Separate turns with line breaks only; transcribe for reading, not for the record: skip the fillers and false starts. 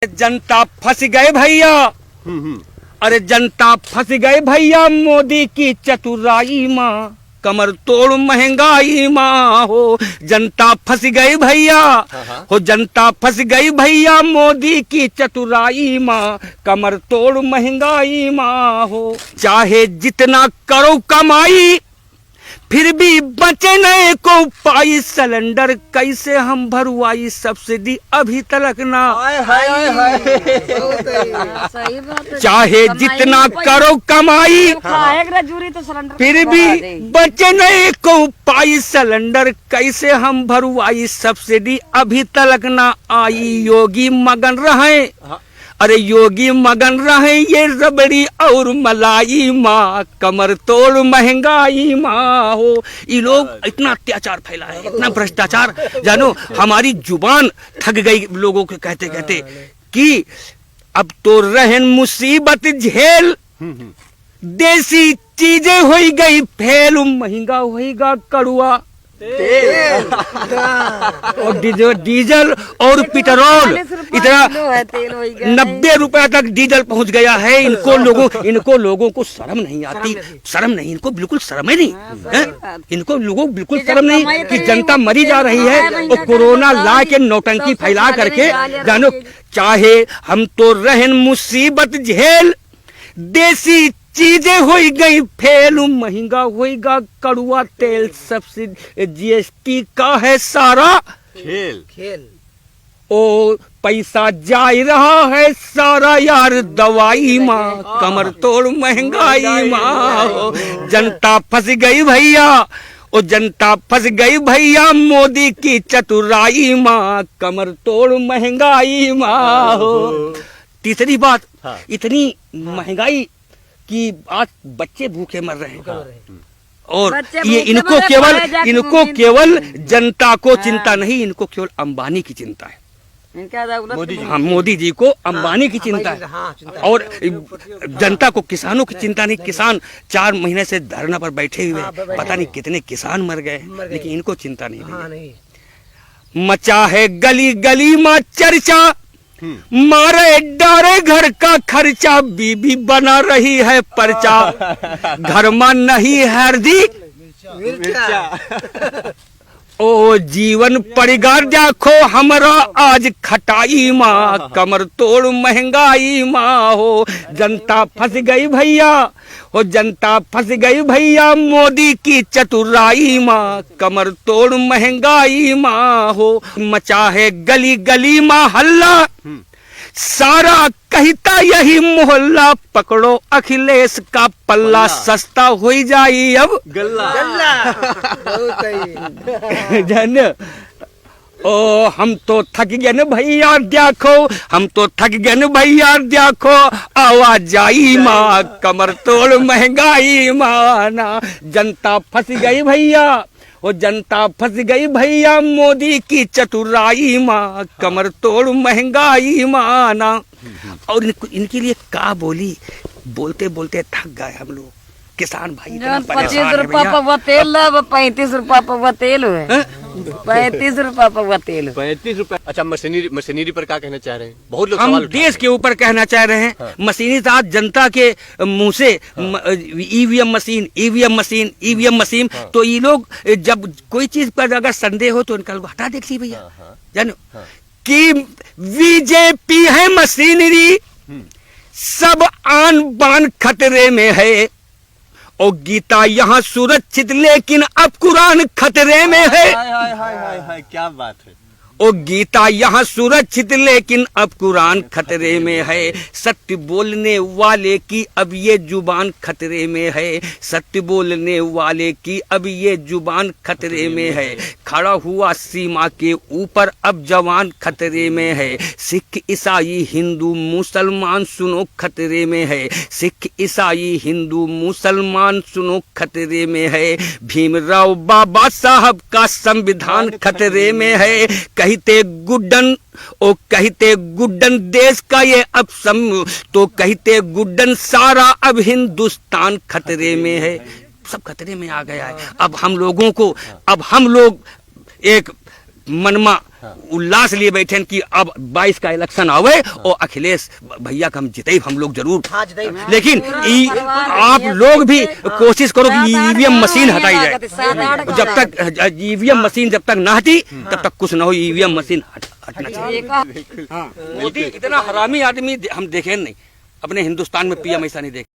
जनता फंस गए भैया। अरे जनता फंस गए भैया मोदी की चतुराई माँ, कमर तोड़ महंगाई माँ हो। जनता फंस गई भैया हो, जनता फंस गई भैया मोदी की चतुराई माँ, कमर तोड़ महंगाई माँ हो। चाहे जितना करो कमाई फिर भी बचे नए को पाई, सिलेंडर कैसे हम भरवाई, सब्सिडी अभी तक ना। चाहे जितना करो कमाई फिर भी बचे नए को पाई, सिलेंडर कैसे हम भरवाई, सब्सिडी अभी तक ना आई। योगी मगन रहे, अरे योगी मगन रहे ये रबड़ी और मलाई माँ, कमर तोड़ महंगाई माँ हो। ये लोग इतना अत्याचार फैला है, इतना भ्रष्टाचार, जानो हमारी जुबान थक गई लोगों के कहते कहते कि अब तो रहन मुसीबत झेल, देसी चीजें हो गई फेल, महंगा होगा कड़ुआ और डीजल और पेट्रोल इतना 90 रुपए तक डीजल पहुंच गया है। इनको लोगों को शर्म नहीं आती, शर्म नहीं, इनको बिल्कुल शर्म ही नहीं है। इनको लोगों को बिल्कुल शर्म नहीं कि जनता मरी जा रही है और कोरोना ला के नौटंकी फैला करके, जानो चाहे हम तो रहन मुसीबत झेल, देसी चीजें हो गई फेल, महंगा होगा कड़ुआ तेल, सब्सिडी जीएसटी का है सारा खेल। ओ पैसा जा रहा है सारा यार दवाई माँ, कमर तोड़ महंगाई माँ हो। जनता फंस गई भैया, ओ जनता फंस गई भैया मोदी की चतुराई माँ, कमर तोड़ महंगाई माँ हो। तीसरी बात, इतनी महंगाई कि आज बच्चे भूखे मर रहे हैं और ये इनको केवल जनता को चिंता नहीं, इनको केवल अंबानी की चिंता है। मोदी जी को अंबानी की चिंता है और जनता को, किसानों की चिंता नहीं। किसान 4 महीने से धरना पर बैठे हुए, पता नहीं कितने किसान मर गए, लेकिन इनको चिंता नहीं। मचा है गली गली में चर्चा, मारे डारे घर का खर्चा, बीबी बना रही है पर्चा, घर में नहीं हरदी ओ जीवन परिगार जाखो हमरा आज खटाई माँ, कमर तोड़ महंगाई माँ हो। जनता फंस गई भैया हो, जनता फंस गई भैया मोदी की चतुराई माँ, कमर तोड़ महंगाई माँ हो। मचा है गली गली माँ हल्ला, सारा कहता यही मोहल्ला, पकड़ो अखिलेश का पल्ला, सस्ता हो जाई अब गल्ला। जन ओ हम तो थक गए न भैया देखो, हम तो थक गए न भैया देखो, आवाज जाई माँ, कमर तोड़ महंगाई माँ ना। जनता फंस गई भैया, वो जनता फंस गई भैया मोदी की चतुराई माँ, कमर तोड़ महंगाई माँ ना। और इनके लिए का बोली, बोलते बोलते थक गए हम लोग। किसान भाई
25 रुपया पवा तेल, 35 रुपया पवा तेल है, 35 रुपया पवा तेल,
35 रुपया। अच्छा, मशीनरी पर क्या कहना चाह रहे हैं? बहुत लोग
हम देश के ऊपर कहना चाह रहे हैं। हाँ। मशीनरी तो आज जनता के मुंह से ईवीएम मशीन। हाँ। तो ये लोग जब कोई चीज पर अगर संदेह हो तो इनका हटा देखिए भैया, जानो कि बीजेपी है मशीनरी, सब आन बान खतरे में है, और गीता यहाँ सुरक्षित लेकिन अब कुरान खतरे में है।
हाय क्या बात है।
ओ गीता यहाँ सुरक्षित लेकिन अब कुरान खतरे में है, सत्य बोलने वाले की अब ये जुबान खतरे में है, सत्य बोलने वाले की अब ये जुबान खतरे में है। खड़ा हुआ सीमा के ऊपर अब जवान खतरे में है, सिख ईसाई हिंदू मुसलमान सुनो खतरे में है, सिख ईसाई हिंदू मुसलमान सुनो खतरे में है। भीमराव बाबा साहब का संविधान खतरे में है, कहते गुड्डन देश का ये अब तो कहते गुड्डन सारा अब हिंदुस्तान खतरे में है। सब खतरे में आ गया है। अब हम लोग एक मनमा उल्लास लिए बैठे हैं कि अब 22 का इलेक्शन आवे और अखिलेश भैया का हम जिते हम लोग जरूर। लेकिन आप लोग भी कोशिश करो कि ईवीएम मशीन हटाई जाए। जब तक ईवीएम मशीन जब तक ना हटी तब तक कुछ ना हो। ईवीएम मशीन हटना चाहिए। मोदी इतना हरामी आदमी हम देखे नहीं, अपने हिंदुस्तान में पीएम ऐसा नहीं देखे।